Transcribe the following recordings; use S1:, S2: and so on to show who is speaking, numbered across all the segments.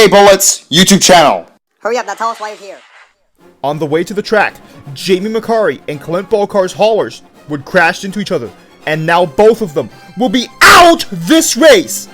S1: Hey Bullets YouTube channel.
S2: Hurry up, now tell us why you're here.
S3: On the way to the track, Jamie McCarry and Clint Balcar's haulers would crash into each other, and now both of them will be out this race.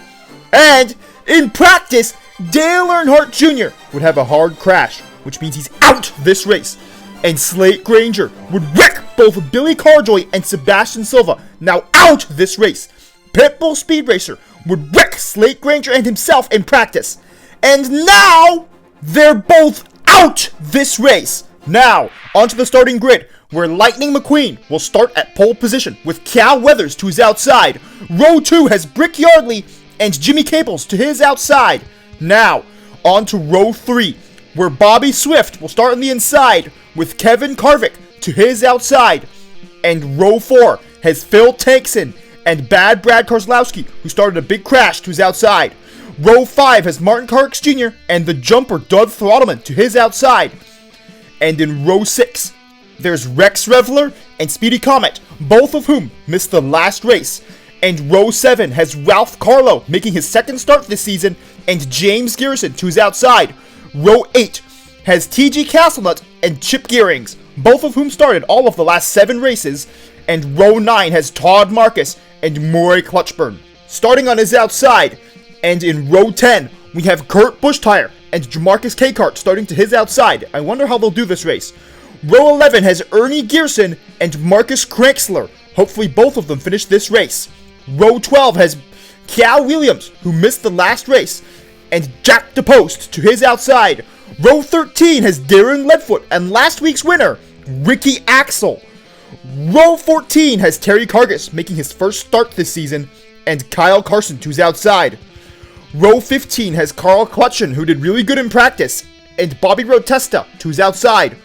S3: And in practice, Dale Earnhardt Jr. would have a hard crash, which means he's out this race. And Slate Granger would wreck both Billy Carjoy and Sebastian Silva, now out this race. Pitbull Speed Racer would wreck Slate Granger and himself in practice. And now, they're both out this race. Now, onto the starting grid, where Lightning McQueen will start at pole position with Cal Weathers to his outside. Row 2 has Brick Yardley and Jimmy Cables to his outside. Now, on to row 3, where Bobby Swift will start on the inside with Kevin Karvik to his outside. And row 4 has Phil Tankson and Bad Brad Kozlowski, who started a big crash, to his outside. Row 5 has Martin Carx Jr. and the jumper Doug Throttleman to his outside. And in row 6, there's Rex Revler and Speedy Comet, both of whom missed the last race. And row 7 has Ralph Carlo making his second start this season and James Garrison to his outside. Row 8 has TG Castlenut and Chip Gearings, both of whom started all of the last 7 races. And row 9 has Todd Marcus and Maury Clutchburn starting on his outside. And in row 10, we have Kurt Bushtire and Jamarcus Kakart starting to his outside. I wonder how they'll do this race. Row 11 has Ernie Gearson and Marcus Cranksler. Hopefully both of them finish this race. Row 12 has Cal Williams, who missed the last race, and Jack DePost to his outside. Row 13 has Darren Ledfoot and last week's winner, Ricky Axel. Row 14 has Terry Cargis making his first start this season, and Kyle Carson to his outside. Row 15 has Carl Clutchen, who did really good in practice, and Bobby Rotesta to his outside.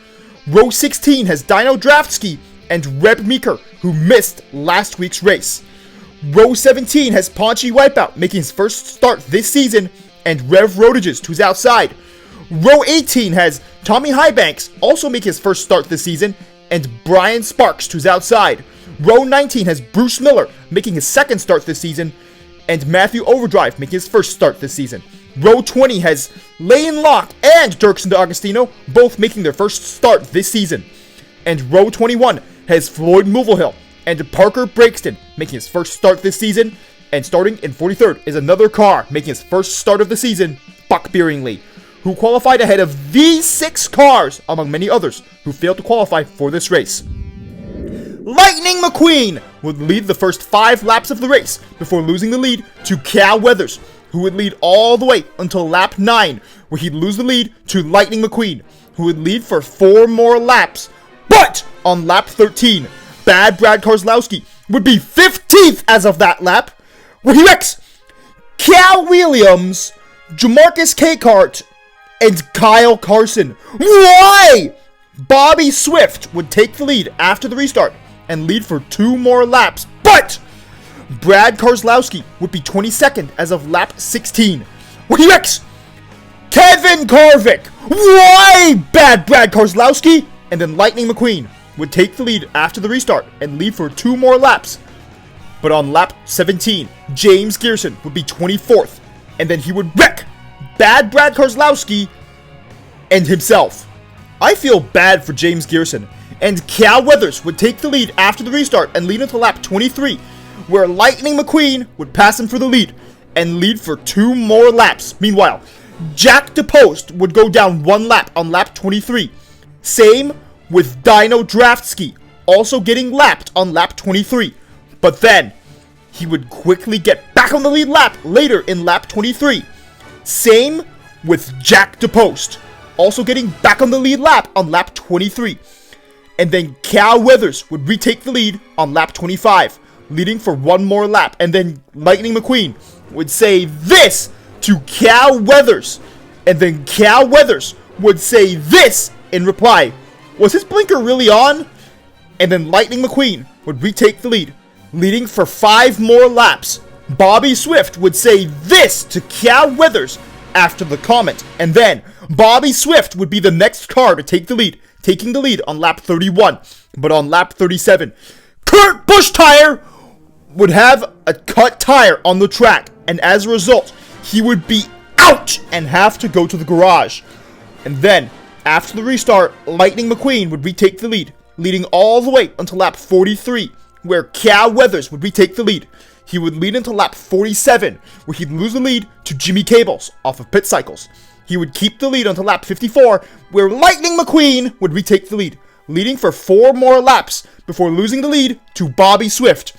S3: Row 16 has Dino Draftski and Reb Meeker, who missed last week's race. Row 17 has Paunchy Wipeout making his first start this season, and Rev Rodages to his outside. Row 18 has Tommy Highbanks also making his first start this season, and Brian Sparks to his outside. Row 19 has Bruce Miller making his second start this season, and Matthew Overdrive making his first start this season. Row 20 has Lane Locke and Dirksen D'Agostino both making their first start this season. And row 21 has Floyd Mulvihill and Parker Breakston making his first start this season. And starting in 43rd is another car making his first start of the season, Buck Beeringly, who qualified ahead of these 6 cars, among many others, who failed to qualify for this race. Lightning McQueen would lead the first 5 laps of the race before losing the lead to Cal Weathers, who would lead all the way until lap 9, where he'd lose the lead to Lightning McQueen, who would lead for 4 more laps. But on lap 13, Bad Brad Kozlowski would be 15th as of that lap, where he wrecks Cal Williams, Jamarcus Kakart, and Kyle Carson. Why? Bobby Swift would take the lead after the restart and lead for 2 more laps, but Brad Kozlowski would be 22nd as of lap 16, where he wrecks Kevin Karvik. Why, Bad Brad Kozlowski? And then Lightning McQueen would take the lead after the restart and lead for 2 more laps. But on lap 17, James Gearson would be 24th, and then he would wreck Bad Brad Kozlowski and himself. I feel bad for James Gearson, and Cal Weathers would take the lead after the restart and lead until lap 23, where Lightning McQueen would pass him for the lead and lead for 2 more laps. Meanwhile, Jack DePost would go down 1 lap on lap 23. Same with Dino Draftski, also getting lapped on lap 23. But then, he would quickly get back on the lead lap later in lap 23. Same with Jack DePost, also getting back on the lead lap on lap 23. And then Cal Weathers would retake the lead on lap 25, leading for 1 more lap. And then Lightning McQueen would say this to Cal Weathers. And then Cal Weathers would say this in reply. Was his blinker really on? And then Lightning McQueen would retake the lead, leading for 5 more laps. Bobby Swift would say this to Cal Weathers after the comment. And then Bobby Swift would be the next car to take the lead, taking the lead on lap 31. But on lap 37, Kurt Bushtire would have a cut tire on the track, and as a result, he would be out and have to go to the garage. And then, after the restart, Lightning McQueen would retake the lead, leading all the way until lap 43, where Cal Weathers would retake the lead. He would lead into lap 47, where he'd lose the lead to Jimmy Cables off of Pit Cycles. He would keep the lead until lap 54, where Lightning McQueen would retake the lead, leading for 4 more laps before losing the lead to Bobby Swift.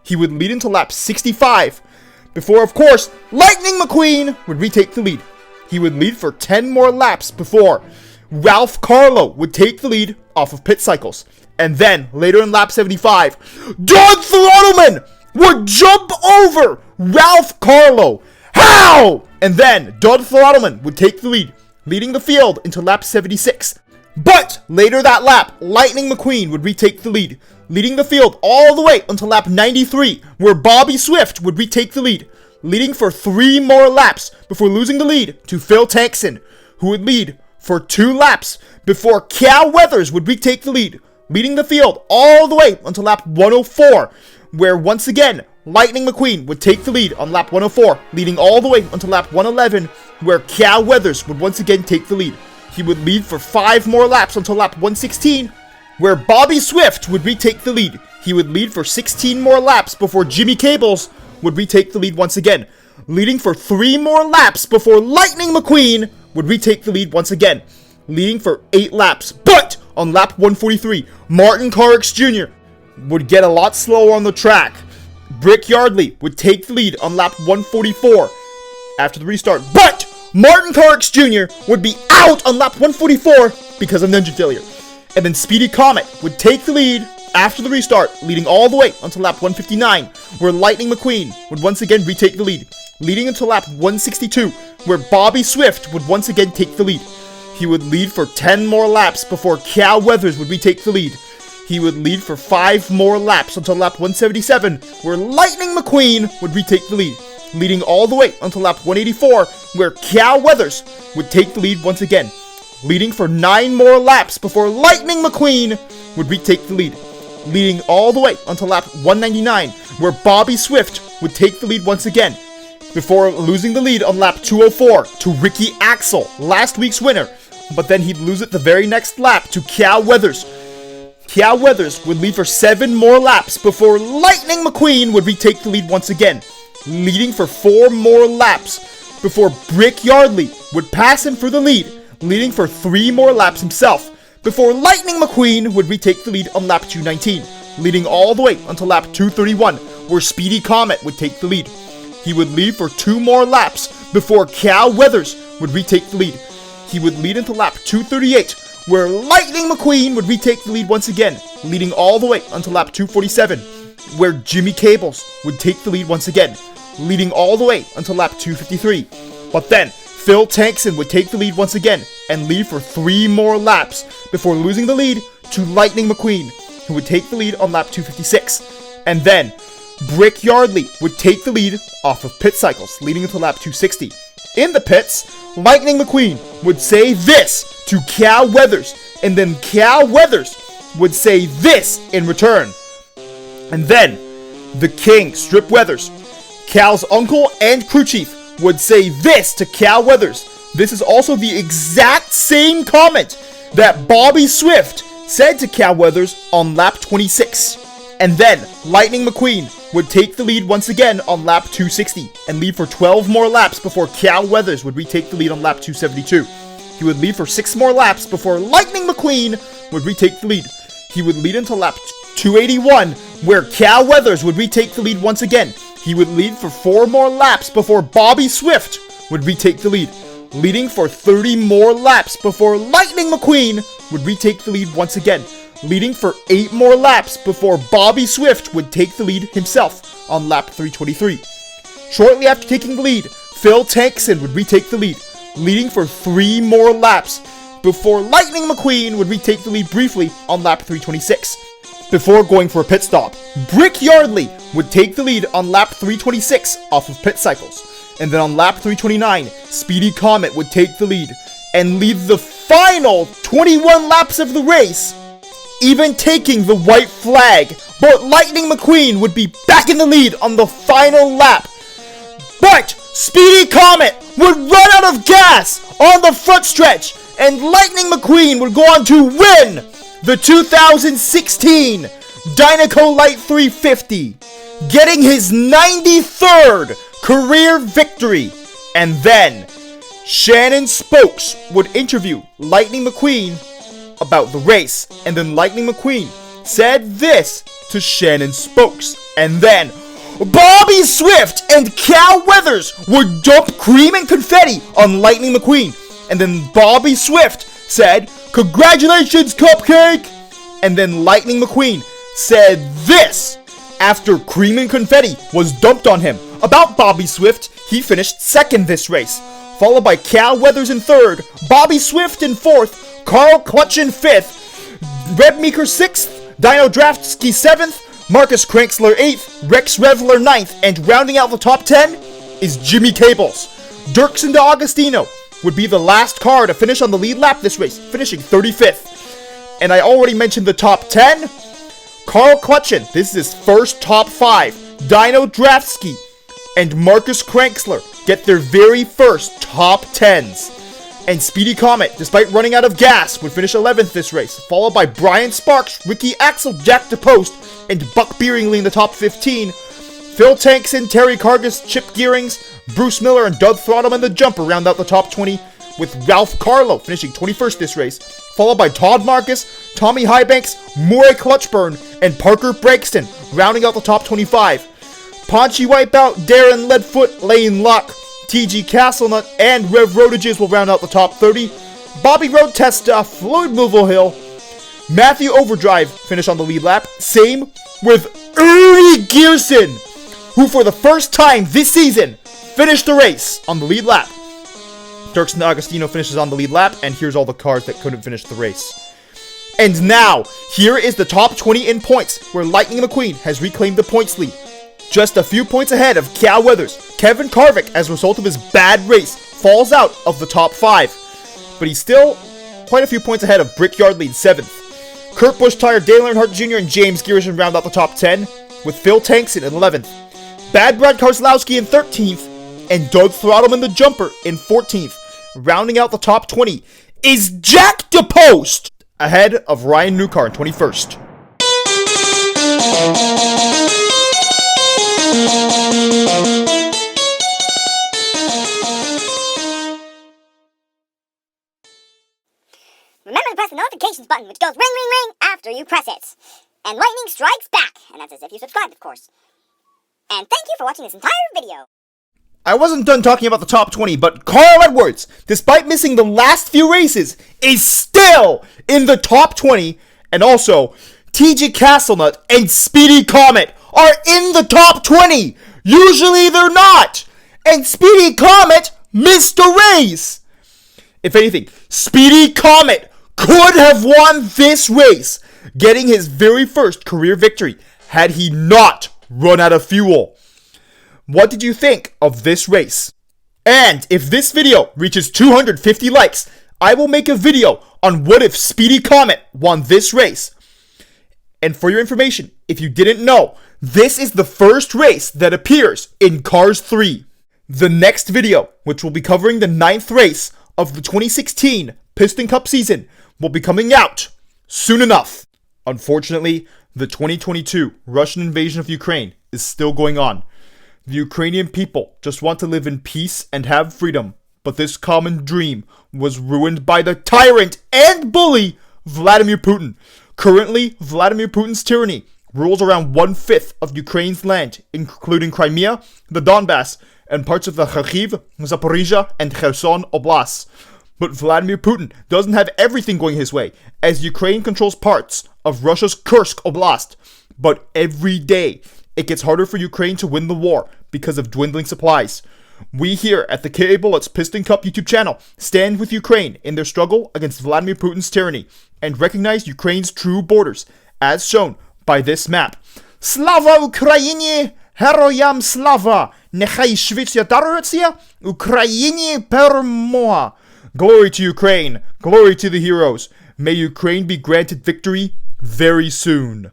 S3: He would lead into lap 65, before, of course, Lightning McQueen would retake the lead. He would lead for 10 more laps before Ralph Carlo would take the lead off of Pit Cycles. And then, later in lap 75, Doug Throttleman would jump over Ralph Carlo. How? And then, Doug Throttleman would take the lead, leading the field into lap 76. But, later that lap, Lightning McQueen would retake the lead, leading the field all the way until lap 93, where Bobby Swift would retake the lead, leading for 3 more laps before losing the lead to Phil Tankson, who would lead for 2 laps before Cal Weathers would retake the lead, leading the field all the way until lap 104, where once again, Lightning McQueen would take the lead on lap 104, leading all the way until lap 111, where Cal Weathers would once again take the lead. He would lead for 5 more laps until lap 116, where Bobby Swift would retake the lead. He would lead for 16 more laps before Jimmy Cables would retake the lead once again, leading for 3 more laps before Lightning McQueen would retake the lead once again, leading for 8 laps. But on lap 143, Martin Carrix Jr. would get a lot slower on the track. Brick Yardley would take the lead on lap 144 after the restart. But Martin Carrix Jr. would be out on lap 144 because of engine failure. And then Speedy Comet would take the lead after the restart, leading all the way until lap 159, where Lightning McQueen would once again retake the lead, leading until lap 162, where Bobby Swift would once again take the lead. He would lead for 10 more laps before Cal Weathers would retake the lead. He would lead for 5 more laps until lap 177, where Lightning McQueen would retake the lead, leading all the way until lap 184, where Cal Weathers would take the lead once again, leading for 9 more laps before Lightning McQueen would retake the lead, leading all the way until lap 199, where Bobby Swift would take the lead once again, before losing the lead on lap 204 to Ricky Axel, last week's winner, but then he'd lose it the very next lap to Cal Weathers. Cal Weathers would lead for 7 more laps before Lightning McQueen would retake the lead once again, leading for 4 more laps before Brick Yardley would pass him for the lead, leading for 3 more laps himself, before Lightning McQueen would retake the lead on lap 219, leading all the way until lap 231, where Speedy Comet would take the lead. He would lead for 2 more laps before Cal Weathers would retake the lead. He would lead until lap 238, where Lightning McQueen would retake the lead once again, leading all the way until lap 247, where Jimmy Cables would take the lead once again, leading all the way until lap 253. But then, Phil Tankson would take the lead once again and lead for 3 more laps before losing the lead to Lightning McQueen, who would take the lead on lap 256. And then, Brick Yardley would take the lead off of Pit Cycles, leading until lap 260. In the pits, Lightning McQueen would say this to Cal Weathers, and then Cal Weathers would say this in return. And then, the King, Strip Weathers, Cal's uncle and crew chief, would say this to Cal Weathers. This is also the exact same comment that Bobby Swift said to Cal Weathers on lap 26. And then, Lightning McQueen would take the lead once again on lap 260 and lead for 12 more laps before Cal Weathers would retake the lead on lap 272. He would lead for 6 more laps before Lightning McQueen would retake the lead. He would lead until lap 281, where Cal Weathers would retake the lead once again. He would lead for 4 more laps before Bobby Swift would retake the lead, leading for 30 more laps before Lightning McQueen would retake the lead once again, leading for 8 more laps before Bobby Swift would take the lead himself on lap 323. Shortly after taking the lead, Phil Tankson would retake the lead, leading for 3 more laps before Lightning McQueen would retake the lead briefly on lap 326. Before going for a pit stop, Brick Yardley would take the lead on lap 326 off of Pit Cycles, and then on lap 329, Speedy Comet would take the lead and lead the final 21 laps of the race, even taking the white flag. But Lightning McQueen would be back in the lead on the final lap. But Speedy Comet would run out of gas on the front stretch, and Lightning McQueen would go on to win the 2016 Dinoco Light 350, getting his 93rd career victory. And then Shannon Spokes would interview Lightning McQueen about the race, and then Lightning McQueen said this to Shannon Spokes, and then Bobby Swift and Cal Weathers would dump cream and confetti on Lightning McQueen, and then Bobby Swift said, "Congratulations, Cupcake!" And then Lightning McQueen said this after cream and confetti was dumped on him. About Bobby Swift, he finished second this race, followed by Cal Weathers in third, Bobby Swift in fourth, Carl Clutch in fifth, Red Meeker sixth, Dino Draftsky seventh, Marcus Cranksler 8th, Rex Reveler 9th, and rounding out the top 10 is Jimmy Cables. Dirksen de Agostino would be the last car to finish on the lead lap this race, finishing 35th. And I already mentioned the top 10. Carl Clutchen, this is his first top 5. Dino Draftsky and Marcus Cranksler get their very first top 10s. And Speedy Comet, despite running out of gas, would finish 11th this race, followed by Brian Sparks, Ricky Axel, Jack DePost, and Buck Beeringly in the top 15. Phil Tankson, Terry Cargus, Chip Gearings, Bruce Miller, and Doug Throttle in the jumper round out the top 20, with Ralph Carlo finishing 21st this race, followed by Todd Marcus, Tommy Highbanks, Murray Clutchburn, and Parker Breakston rounding out the top 25. Paunchy Wipeout, Darren Leadfoot, Lane Luck, TG Castlenut, and Rev Rodages will round out the top 30. Bobby Road Testa, Floyd Mulvihill, Matthew Overdrive finish on the lead lap. Same with Ernie Gearson, who for the first time this season finished the race on the lead lap. Dirksen Agostino finishes on the lead lap, and here's all the cars that couldn't finish the race. And now, here is the top 20 in points, where Lightning McQueen has reclaimed the points lead. Just a few points ahead of Cal Weathers. Kevin Carvick, as a result of his bad race, falls out of the top 5. But he's still quite a few points ahead of Brickyard lead 7th. Kurt Busch Tire, Dale Earnhardt Jr., and James Gearson round out the top 10, with Phil Tankson in 11th. Bad Brad Karslowski in 13th, and Doug Throttleman the Jumper in 14th. Rounding out the top 20 is Jack DePost, ahead of Ryan Newcar in 21st.
S2: Remember to press the notifications button, which goes ring, ring, ring after you press it. And lightning strikes back, and that's as if you subscribed, of course. And thank you for watching this entire video.
S3: I wasn't done talking about the top 20, but Carl Edwards, despite missing the last few races, is still in the top 20, and also TG Castlenut and Speedy Comet are in the top 20. Usually they're not, and Speedy Comet missed a race. If anything, Speedy Comet could have won this race, getting his very first career victory, had he not run out of fuel. What did you think of this race? And if this video reaches 250 likes, I will make a video on what if Speedy Comet won this race. And for your information, if you didn't know, this is the first race that appears in Cars 3. The next video, which will be covering the 9th race of the 2016 Piston Cup season, will be coming out soon enough. Unfortunately, the 2022 Russian invasion of Ukraine is still going on. The Ukrainian people just want to live in peace and have freedom, but this common dream was ruined by the tyrant and bully Vladimir Putin. Currently, Vladimir Putin's tyranny rules around 1/5 of Ukraine's land, including Crimea, the Donbass, and parts of the Kharkiv, Zaporizhia, and Kherson Oblasts. But Vladimir Putin doesn't have everything going his way, as Ukraine controls parts of Russia's Kursk Oblast. But every day, it gets harder for Ukraine to win the war because of dwindling supplies. We here at the K Bullets Piston Cup YouTube channel stand with Ukraine in their struggle against Vladimir Putin's tyranny and recognize Ukraine's true borders, as shown by this map. Slava Ukrainie! Heroyam slava! Nechai Shvitsya daruється, Ukrainie permoa! Glory to Ukraine! Glory to the heroes! May Ukraine be granted victory very soon.